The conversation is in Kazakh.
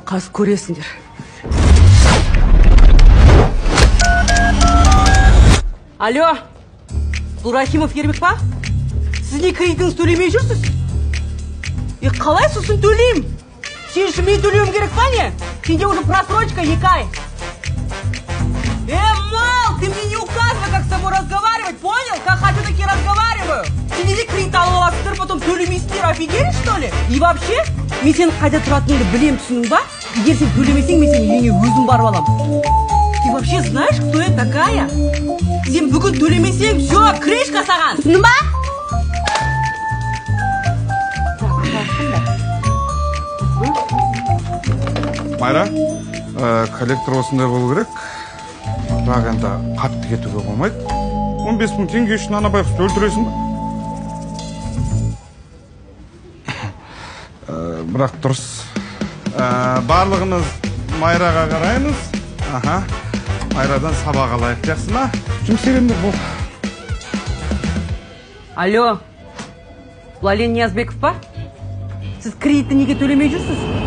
Қазір көресіңдер. Алло, бұл Рахимов Ермек па? Сіз не кредитіңіз төлемей жүрсіз? Қалай сосын төлейм? Сен үшін мен төлеуім керек па не? Сенде уже просрочка 2 ай. Мал, ты мне не указывай, как с собой разговаривать, понял? Как хочу, так и разговариваю. Сендеде кредит алып аласыздар, потом төлемейсіңдер, офигели, что ли? И вообще, мен сенің қайда тұратыныңды білем, түсінің ба? Егер сен төлемесең, мен сенің үйіңе өзім барып алам. Ты вообще знаешь, кто я такая? Сен бүгін төлемесең, все, крышка саған. Түсінің ба? Майра, коллектор осындай болу керек. Бірақ енді қатты кетуге болмайды. 15 000 теңге үшін ана байқұсты өлтіресің ба? Бірақ дұрыс. Барлығымыз Майраға қараймыз. Майрадан сабақ алайық, жақсы ма? Жұмыс істегендер бол. Алло, бұл Ален Ниязбеков па? Сіз кредитті неге төлемей жүрсіз?